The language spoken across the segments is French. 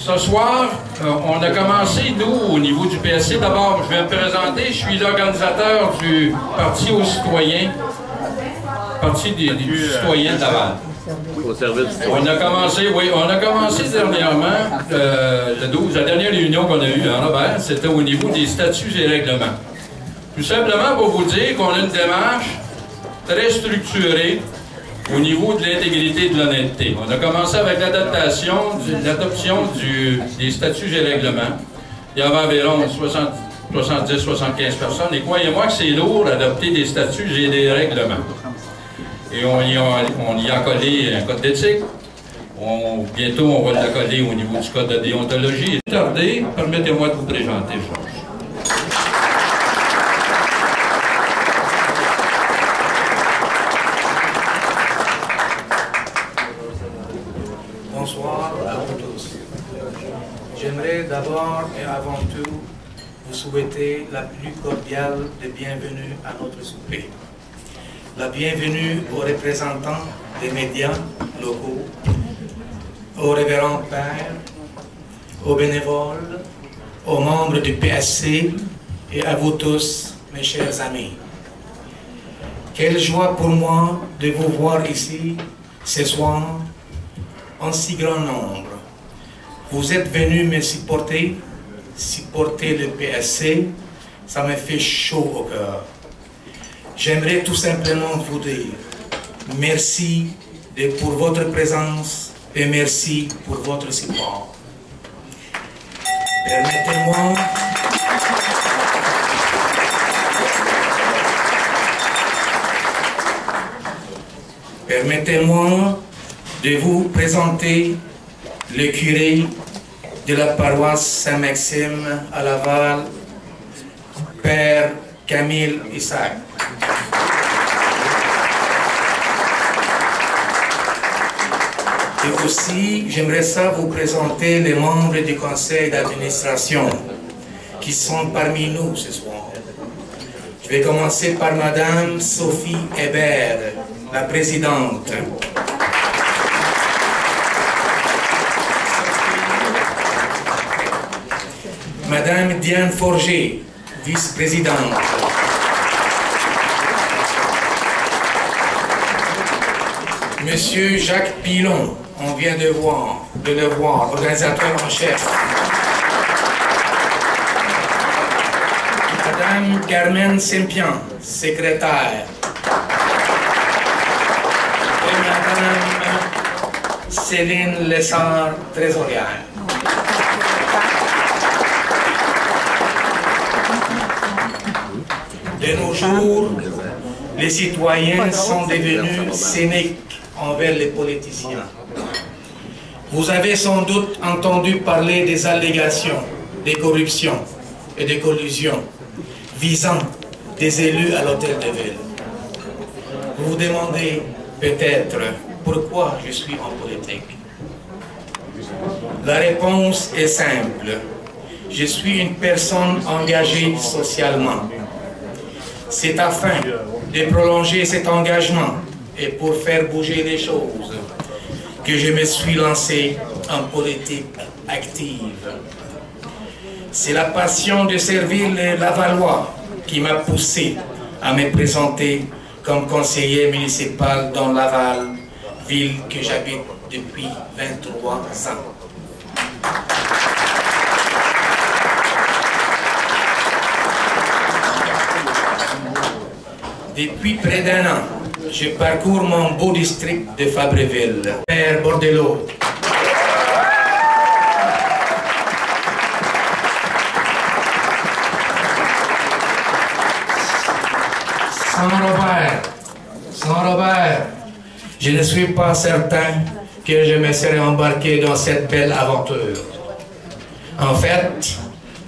Ce soir, on a commencé, nous, au niveau du PSC. D'abord, je vais me présenter. Je suis l'organisateur du Parti aux citoyens, Parti des citoyens de Laval. Au service. On a commencé dernièrement, le 12, la dernière réunion qu'on a eue à Robert, c'était au niveau des statuts et règlements. Tout simplement pour vous dire qu'on a une démarche très structurée au niveau de l'intégrité et de l'honnêteté. On a commencé avec l'adoption des statuts et règlements. Il y avait environ 70-75 personnes. Et croyez-moi que c'est lourd d'adopter des statuts et des règlements. Et on y a collé un code d'éthique. Bientôt, on va le coller au niveau du code de déontologie. Tardé, permettez-moi de vous présenter, Georges. Bonsoir à vous tous. J'aimerais d'abord et avant tout vous souhaiter la plus cordiale des bienvenues à notre souper. La bienvenue aux représentants des médias locaux, aux révérends pères, aux bénévoles, aux membres du PSC et à vous tous, mes chers amis. Quelle joie pour moi de vous voir ici ce soir en si grand nombre. Vous êtes venus me supporter le PSC, ça me fait chaud au cœur. J'aimerais tout simplement vous dire merci pour votre présence et merci pour votre support. Permettez-moi de vous présenter le curé de la paroisse Saint-Maxime à Laval, Père Camille Isaac. Et aussi, j'aimerais ça vous présenter les membres du conseil d'administration qui sont parmi nous ce soir. Je vais commencer par Madame Sophie Hébert, la présidente. Madame Diane Forger, vice-présidente. Monsieur Jacques Pilon, on vient de le voir, organisateur en chef. Madame Carmen Sempian, secrétaire. Et Madame Céline Lessard, trésorière. De nos jours, les citoyens sont devenus cyniques envers les politiciens. Vous avez sans doute entendu parler des allégations de corruption et de collusion visant des élus à l'hôtel de ville. Vous vous demandez peut-être pourquoi je suis en politique. La réponse est simple. Je suis une personne engagée socialement. C'est afin de prolonger cet engagement et pour faire bouger les choses que je me suis lancé en politique active. C'est la passion de servir les Lavallois qui m'a poussé à me présenter comme conseiller municipal dans Laval, ville que j'habite depuis 23 ans. Depuis près d'un an, je parcours mon beau district de Fabreville, Père Bordelot. Sans Robert, je ne suis pas certain que je me serais embarqué dans cette belle aventure. En fait,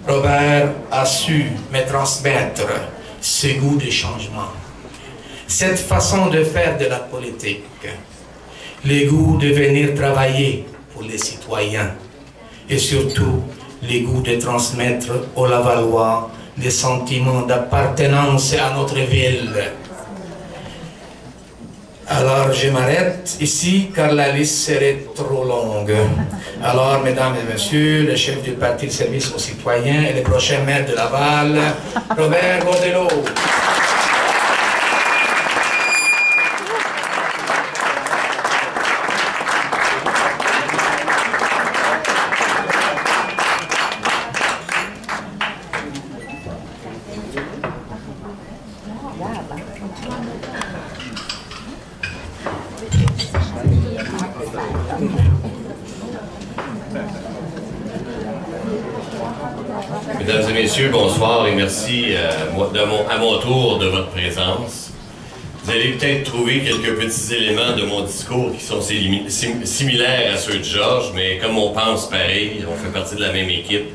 Robert a su me transmettre ce goût de changement. Cette façon de faire de la politique, le goût de venir travailler pour les citoyens et surtout le goût de transmettre aux Lavallois des sentiments d'appartenance à notre ville. Alors, je m'arrête ici car la liste serait trop longue. Alors, mesdames et messieurs, le chef du Parti de service aux citoyens et le prochain maire de Laval, Robert Bordelot. Mesdames et messieurs, bonsoir et merci à mon tour de votre présence. Vous allez peut-être trouver quelques petits éléments de mon discours qui sont similaires à ceux de Georges, mais comme on pense pareil, on fait partie de la même équipe,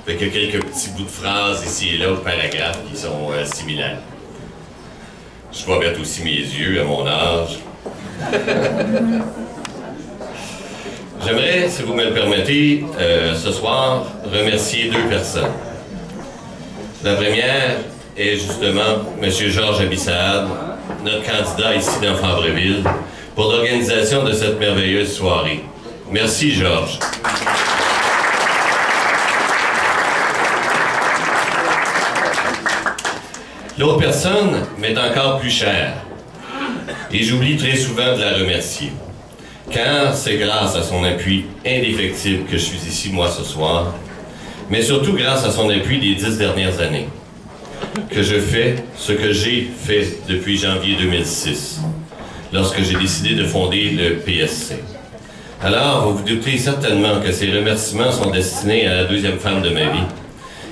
fait qu'il y a quelques petits bouts de phrases ici et là ou paragraphes qui sont similaires. Je vais mettre aussi mes yeux à mon âge. J'aimerais, si vous me le permettez, ce soir, remercier deux personnes. La première est justement M. Georges Abissad, notre candidat ici dans Fabreville, pour l'organisation de cette merveilleuse soirée. Merci, Georges. L'autre personne m'est encore plus chère, et j'oublie très souvent de la remercier, car c'est grâce à son appui indéfectible que je suis ici, moi, ce soir, mais surtout grâce à son appui des 10 dernières années, que je fais ce que j'ai fait depuis janvier 2006, lorsque j'ai décidé de fonder le PSC. Alors, vous vous doutez certainement que ces remerciements sont destinés à la deuxième femme de ma vie,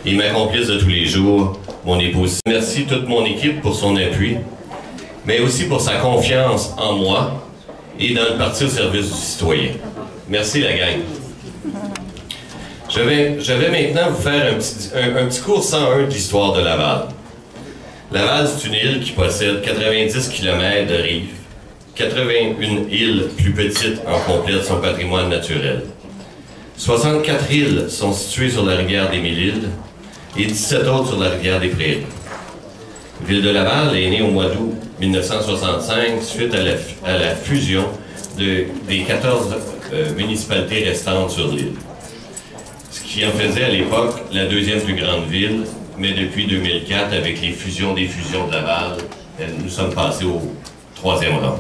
et ma complice de tous les jours, mon épouse. Merci toute mon équipe pour son appui, mais aussi pour sa confiance en moi et dans le Parti au service du citoyen. Merci la gang. Je vais maintenant vous faire un petit cours 101 de l'histoire de Laval. Laval, c'est une île qui possède 90 km de rive, 81 îles plus petites en complète son patrimoine naturel. 64 îles sont situées sur la rivière des Mille-Îles et 17 autres sur la rivière des Prairies. Ville de Laval est née au mois d'août 1965 suite à la fusion des 14 municipalités restantes sur l'île, ce qui en faisait à l'époque la deuxième plus grande ville, mais depuis 2004, avec les fusions des fusions de Laval, nous sommes passés au 3e rang.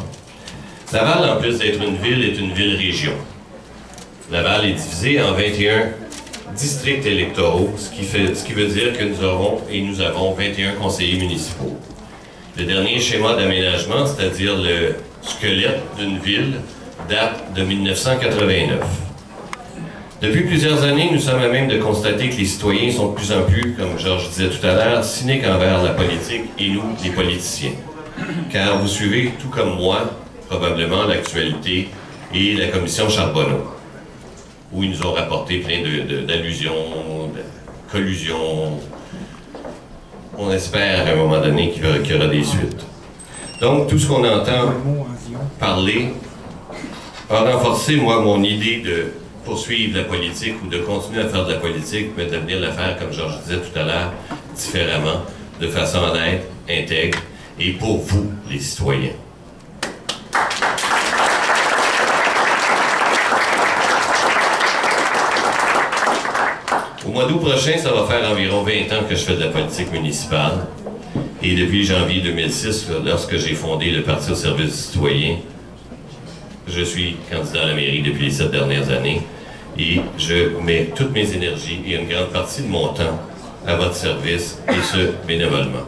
Laval, en plus d'être une ville, est une ville-région. Laval est divisée en 21 districts électoraux, ce qui veut dire que nous avons 21 conseillers municipaux. Le dernier schéma d'aménagement, c'est-à-dire le squelette d'une ville, date de 1989. Depuis plusieurs années, nous sommes à même de constater que les citoyens sont de plus en plus, comme Georges disait tout à l'heure, cyniques envers la politique et nous, les politiciens. Car vous suivez, tout comme moi, probablement l'actualité et la commission Charbonneau, où ils nous ont rapporté plein d'allusions, de collusions. On espère à un moment donné qu'il y aura des suites. Donc, tout ce qu'on entend parler a renforcé, moi, mon idée de poursuivre la politique ou de continuer à faire de la politique, mais de venir la faire, comme Georges disait tout à l'heure, différemment, de façon honnête, intègre, et pour vous, les citoyens. Au mois d'août prochain, ça va faire environ 20 ans que je fais de la politique municipale. Et depuis janvier 2006, lorsque j'ai fondé le Parti au service du citoyen, je suis candidat à la mairie depuis les 7 dernières années. Et je mets toutes mes énergies et une grande partie de mon temps à votre service, et ce, bénévolement.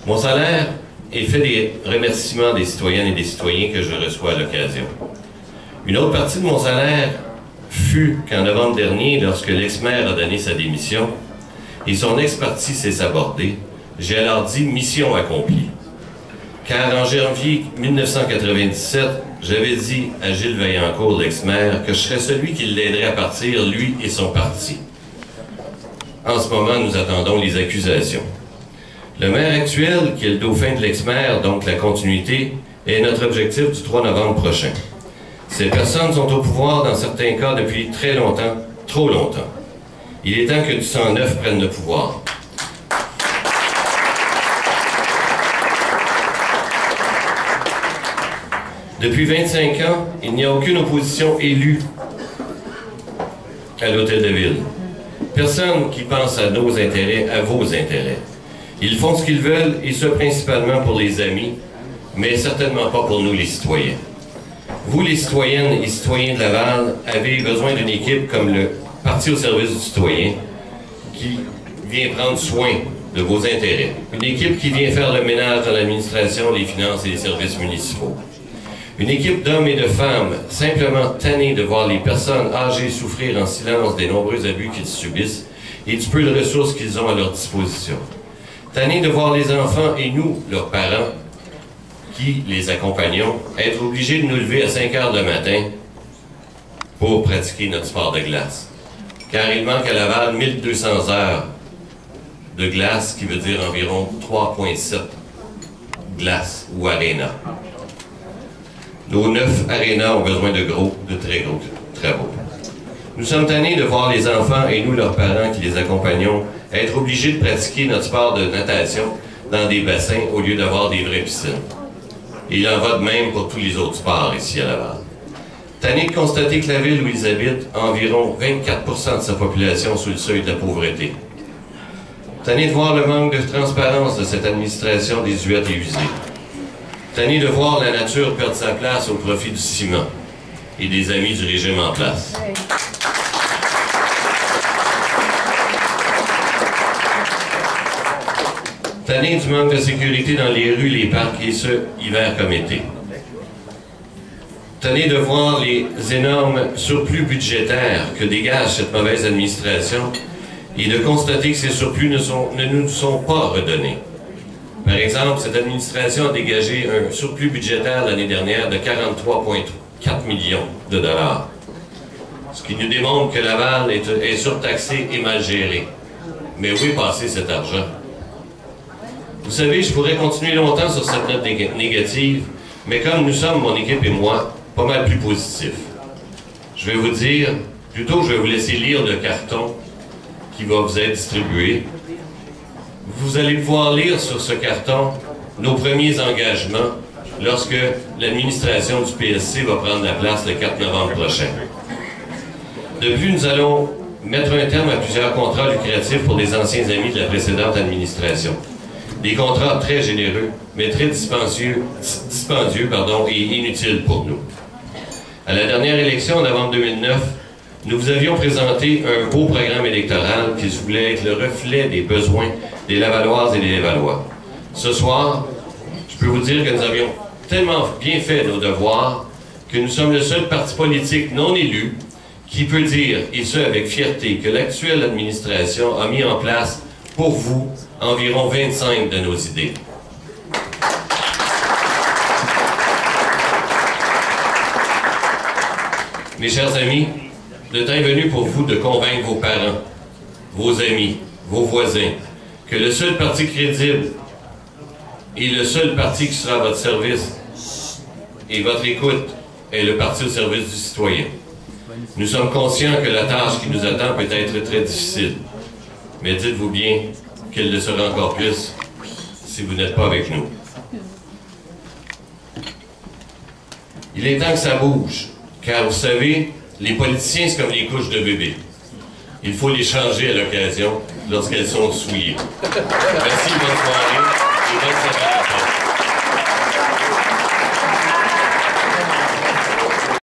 Mon salaire est fait des remerciements des citoyennes et des citoyens que je reçois à l'occasion. Une autre partie de mon salaire fut qu'en novembre dernier, lorsque l'ex-maire a donné sa démission et son ex-parti s'est sabordé, j'ai alors dit « mission accomplie ». Car en janvier 1997, j'avais dit à Gilles Vaillancourt, l'ex-maire, que je serais celui qui l'aiderait à partir, lui et son parti. En ce moment, nous attendons les accusations. Le maire actuel, qui est le dauphin de l'ex-maire, donc la continuité, est notre objectif du 3 novembre prochain. Ces personnes sont au pouvoir dans certains cas depuis très longtemps, trop longtemps. Il est temps que du sang neuf prenne le pouvoir. Depuis 25 ans, il n'y a aucune opposition élue à l'Hôtel de Ville. Personne qui pense à nos intérêts, à vos intérêts. Ils font ce qu'ils veulent, et ce principalement pour les amis, mais certainement pas pour nous les citoyens. Vous, les citoyennes et citoyens de Laval, avez besoin d'une équipe comme le Parti au service du citoyen, qui vient prendre soin de vos intérêts. Une équipe qui vient faire le ménage dans l'administration, les finances et les services municipaux. Une équipe d'hommes et de femmes simplement tannés de voir les personnes âgées souffrir en silence des nombreux abus qu'ils subissent et du peu de ressources qu'ils ont à leur disposition. Tannés de voir les enfants et nous, leurs parents, qui les accompagnons, être obligés de nous lever à 5 heures le matin pour pratiquer notre sport de glace. Car il manque à Laval 1200 heures de glace, qui veut dire environ 3,7 glaces ou arénas. Nos 9 arénas ont besoin de très gros travaux. Nous sommes tannés de voir les enfants et nous, leurs parents qui les accompagnons, être obligés de pratiquer notre sport de natation dans des bassins au lieu d'avoir des vraies piscines. Et il en va de même pour tous les autres sports ici à Laval. Tannés de constater que la ville où ils habitent a environ 24% de sa population sous le seuil de la pauvreté. Tannés de voir le manque de transparence de cette administration désuète et usée. Tannés de voir la nature perdre sa place au profit du ciment et des amis du régime en place. Tannés du manque de sécurité dans les rues, les parcs, et ce, hiver comme été. Tannés de voir les énormes surplus budgétaires que dégage cette mauvaise administration et de constater que ces surplus ne nous sont pas redonnés. Par exemple, cette administration a dégagé un surplus budgétaire l'année dernière de 43,4 millions de dollars. Ce qui nous démontre que Laval est surtaxé et mal géré. Mais où est passé cet argent? Vous savez, je pourrais continuer longtemps sur cette note négative, mais comme nous sommes, mon équipe et moi, pas mal plus positifs. Je vais vous dire, plutôt je vais vous laisser lire le carton qui va vous être distribué. Vous allez pouvoir lire sur ce carton nos premiers engagements lorsque l'administration du PSC va prendre la place le 4 novembre prochain. Depuis, nous allons mettre un terme à plusieurs contrats lucratifs pour les anciens amis de la précédente administration. Des contrats très généreux, mais très dispendieux et inutiles pour nous. À la dernière élection, en novembre 2009, nous vous avions présenté un beau programme électoral qui voulait être le reflet des besoins des Lavalloises et des Lavallois. Ce soir, je peux vous dire que nous avions tellement bien fait nos devoirs que nous sommes le seul parti politique non élu qui peut dire, et ce avec fierté, que l'actuelle administration a mis en place pour vous environ 25 de nos idées. Mes chers amis, le temps est venu pour vous de convaincre vos parents, vos amis, vos voisins, que le seul parti crédible et le seul parti qui sera à votre service et votre écoute est le parti au service du citoyen. Nous sommes conscients que la tâche qui nous attend peut être très difficile, mais dites-vous bien qu'elle le sera encore plus si vous n'êtes pas avec nous. Il est temps que ça bouge, car vous savez, les politiciens, c'est comme les couches de bébé. Il faut les changer à l'occasion lorsqu'elles sont souillées. Merci, bonne soirée et bonne semaine.